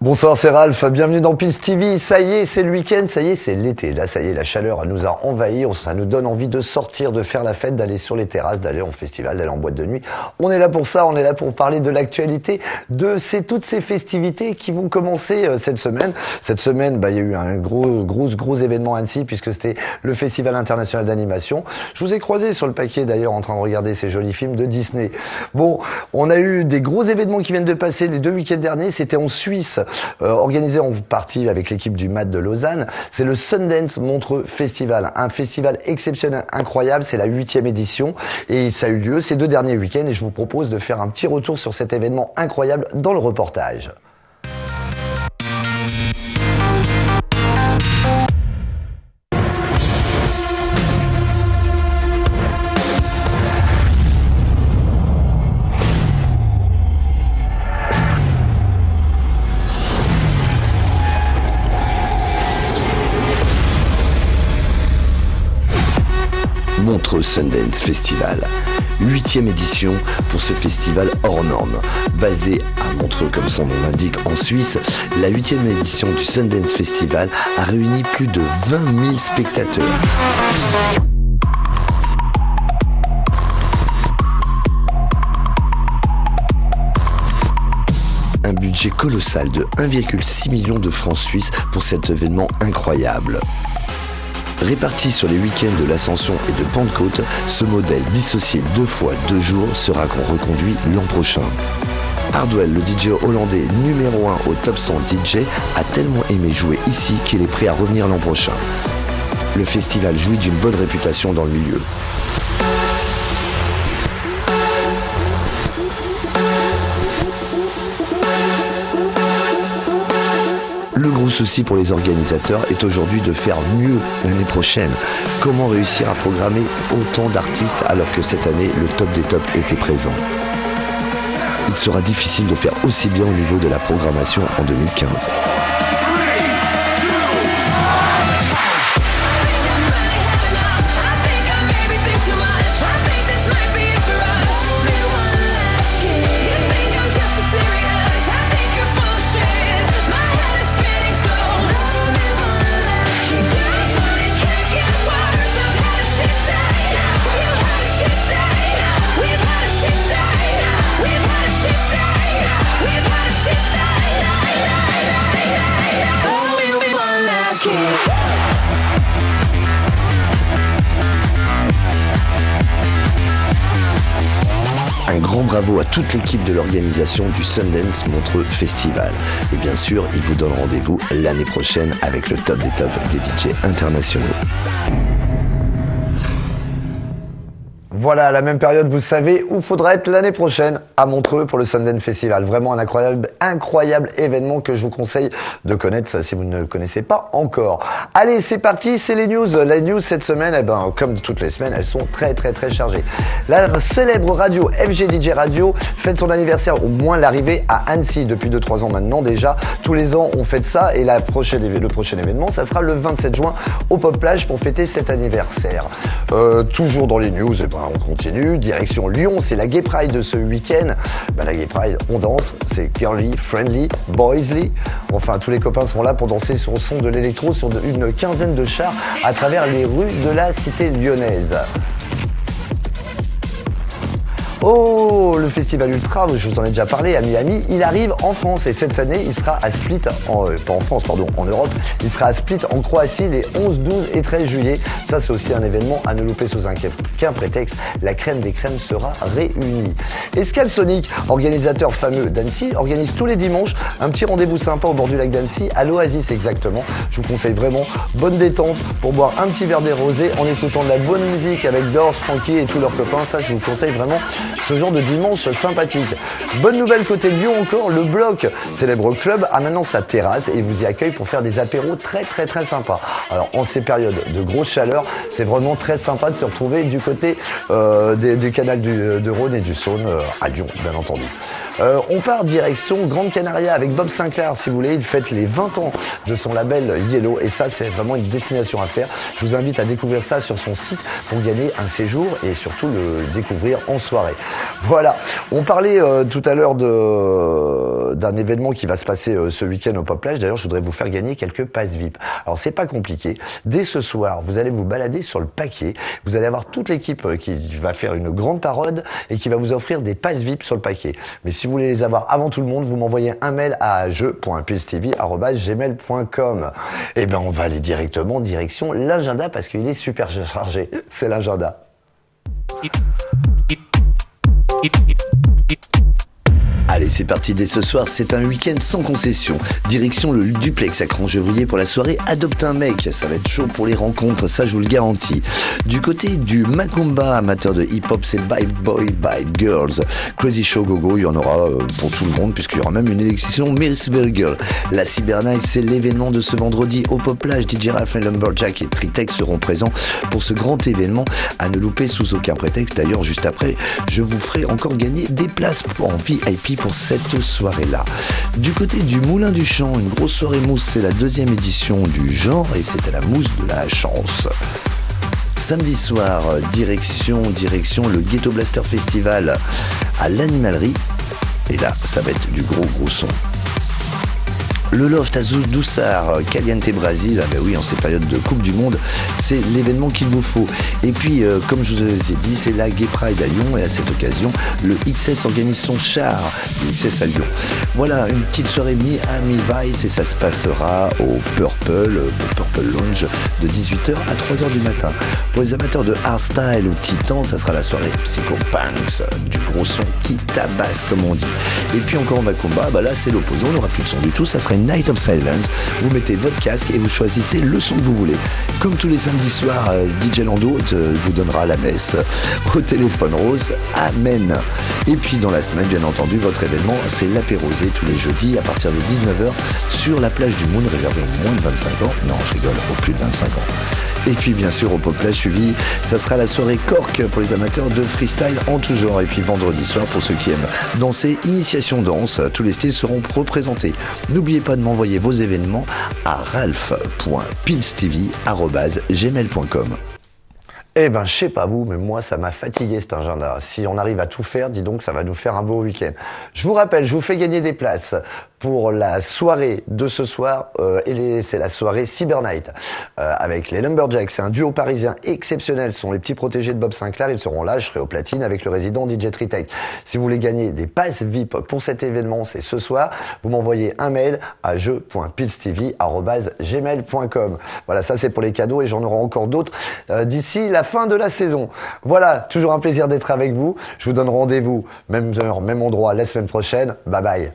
Bonsoir, c'est Ralph, bienvenue dans Pulse TV. Ça y est, c'est le week-end, ça y est, c'est l'été. Là, ça y est, la chaleur nous a envahis, ça nous donne envie de sortir, de faire la fête, d'aller sur les terrasses, d'aller en festival, d'aller en boîte de nuit. On est là pour ça, on est là pour parler de l'actualité, de toutes ces festivités qui vont commencer cette semaine. Cette semaine, il y a eu un gros événement à Annecy, puisque c'était le Festival international d'animation. Je vous ai croisé sur le paquet, d'ailleurs, en train de regarder ces jolis films de Disney. Bon, on a eu des gros événements qui viennent de passer les 2 week-ends derniers, c'était en Suisse. Organisé en partie avec l'équipe du MAD de Lausanne, c'est le Sundance Montreux Festival, un festival exceptionnel, incroyable, c'est la 8e édition et ça a eu lieu ces 2 derniers week-ends et je vous propose de faire un petit retour sur cet événement incroyable dans le reportage. Montreux Sundance Festival. 8e édition pour ce festival hors norme. Basé à Montreux comme son nom l'indique en Suisse, la 8e édition du Sundance Festival a réuni plus de 20 000 spectateurs. Un budget colossal de 1,6 million de francs suisses pour cet événement incroyable. Réparti sur les week-ends de l'Ascension et de Pentecôte, ce modèle dissocié 2 fois 2 jours sera reconduit l'an prochain. Hardwell, le DJ hollandais numéro 1 au Top 100 DJ, a tellement aimé jouer ici qu'il est prêt à revenir l'an prochain. Le festival jouit d'une bonne réputation dans le milieu. Le gros souci pour les organisateurs est aujourd'hui de faire mieux l'année prochaine. Comment réussir à programmer autant d'artistes alors que cette année, le top des tops était présent? Il sera difficile de faire aussi bien au niveau de la programmation en 2015. Un grand bravo à toute l'équipe de l'organisation du Sundance Montreux Festival. Et bien sûr, il vous donne rendez-vous l'année prochaine avec le top des tops des DJ internationaux. Voilà, à la même période, vous savez où faudra être l'année prochaine, à Montreux pour le Sundance Festival. Vraiment un incroyable événement que je vous conseille de connaître si vous ne le connaissez pas encore. Allez, c'est parti, c'est les news. Les news cette semaine, comme toutes les semaines, elles sont très chargées. La célèbre radio FG DJ Radio fête son anniversaire, au moins l'arrivée à Annecy depuis 2-3 ans maintenant déjà. Tous les ans, on fête ça et le prochain événement, ça sera le 27 juin au Pop Plage pour fêter cet anniversaire. Toujours dans les news, on continue, direction Lyon, c'est la Gay Pride de ce week-end. La Gay Pride, on danse, c'est girly, friendly, boysly. Enfin, tous les copains sont là pour danser sur le son de l'électro sur une quinzaine de chars à travers les rues de la cité lyonnaise. Oh, le festival Ultra, je vous en ai déjà parlé, à Miami, il arrive en France et cette année, il sera à Split, pas en France, pardon, en Europe, il sera à Split en Croatie les 11, 12 et 13 juillet. Ça, c'est aussi un événement à ne louper sous aucun prétexte. La crème des crèmes sera réunie. Escale Sonic, organisateur fameux d'Annecy, organise tous les dimanches un petit rendez-vous sympa au bord du lac d'Annecy, à l'Oasis exactement. Je vous conseille vraiment bonne détente pour boire un petit verre des rosés en écoutant de la bonne musique avec Doors, Frankie et tous leurs copains. Ça, je vous conseille vraiment ce genre de dimanche sympathique. Bonne nouvelle côté Lyon encore, le Bloc, célèbre club, a maintenant sa terrasse et vous y accueille pour faire des apéros très sympas. Alors en ces périodes de grosse chaleur, c'est vraiment très sympa de se retrouver du côté du canal de Rhône et du Saône à Lyon, bien entendu. On part direction Grande Canaria avec Bob Sinclair, si vous voulez. Il fête les 20 ans de son label Yellow et ça, c'est vraiment une destination à faire. Je vous invite à découvrir ça sur son site pour gagner un séjour et surtout le découvrir en soirée. Voilà. On parlait tout à l'heure d'un événement qui va se passer ce week-end au Pop Plage. D'ailleurs, je voudrais vous faire gagner quelques passes VIP. Alors, c'est pas compliqué. Dès ce soir, vous allez vous balader sur le paquet. Vous allez avoir toute l'équipe qui va faire une grande parade et qui va vous offrir des passes VIP sur le paquet. Mais si vous voulez les avoir avant tout le monde, vous m'envoyez un mail à jeu.pulsetv@gmail.com. Et ben, on va aller directement direction l'agenda parce qu'il est super chargé. C'est l'agenda. Allez, c'est parti dès ce soir, c'est un week-end sans concession. Direction le duplex à Crangevrier pour la soirée Adopte un mec. Ça va être chaud pour les rencontres, ça je vous le garantis. Du côté du Macumba, amateur de hip-hop, c'est Bye Boy, Bye Girls. Crazy Show Gogo, il y en aura pour tout le monde, puisqu'il y aura même une élection Miss Very Girl. La Cyber Night, c'est l'événement de ce vendredi au Pop Plage. DJ Ralph et Lumberjack et Tritex seront présents pour ce grand événement à ne louper sous aucun prétexte. D'ailleurs, juste après, je vous ferai encore gagner des places en VIP pour cette soirée-là. Du côté du Moulin du Champ, une grosse soirée mousse, c'est la 2e édition du genre et c'est à la mousse de la chance. Samedi soir, direction le Ghetto Blaster Festival à l'Animalerie. Et là, ça va être du gros son. Le Loft à Doussard, Caliente Brasil, mais oui, en ces périodes de Coupe du Monde, c'est l'événement qu'il vous faut. Et puis, comme je vous ai dit, c'est la Gay Pride à Lyon, et à cette occasion, le XS organise son char, le XS à Lyon. Voilà, une petite soirée Miami Vice, et ça se passera au Purple Lounge, de 18h à 3h du matin. Pour les amateurs de hardstyle ou titan, ça sera la soirée Psycho Punks, du gros son qui tabasse, comme on dit. Et puis encore en Macumba, bah là, c'est l'opposé, on n'aura plus de son du tout, ça sera une Night of Silence. Vous mettez votre casque et vous choisissez le son que vous voulez. Comme tous les samedis soirs, DJ Lando vous donnera la messe au téléphone rose. Amen. Et puis dans la semaine, bien entendu, votre événement, c'est l'apérosé tous les jeudis à partir de 19h sur la plage du Moon, réservée aux moins de 25 ans. Non, je rigole, aux plus de 25 ans. Et puis bien sûr au Pop Plage suivi, ça sera la soirée Cork pour les amateurs de freestyle en tout genre. Et puis vendredi soir pour ceux qui aiment danser, initiation danse, tous les styles seront représentés. N'oubliez pas de m'envoyer vos événements à ralph.pilstv@gmail.com. Eh ben, je sais pas vous, mais moi, ça m'a fatigué cet agenda. Si on arrive à tout faire, dis donc, ça va nous faire un beau week-end. Je vous rappelle, je vous fais gagner des places pour la soirée de ce soir, c'est la soirée Cyber Night, avec les Lumberjacks. C'est un duo parisien exceptionnel. Ce sont les petits protégés de Bob Sinclair. Ils seront là, je serai au platine avec le résident DJ Tritech. Si vous voulez gagner des passes VIP pour cet événement, c'est ce soir. Vous m'envoyez un mail à jeu.pilstv@gmail.com. Voilà, ça c'est pour les cadeaux et j'en aurai encore d'autres d'ici la fin de la saison. Voilà, toujours un plaisir d'être avec vous. Je vous donne rendez-vous, même heure, même endroit, la semaine prochaine. Bye bye.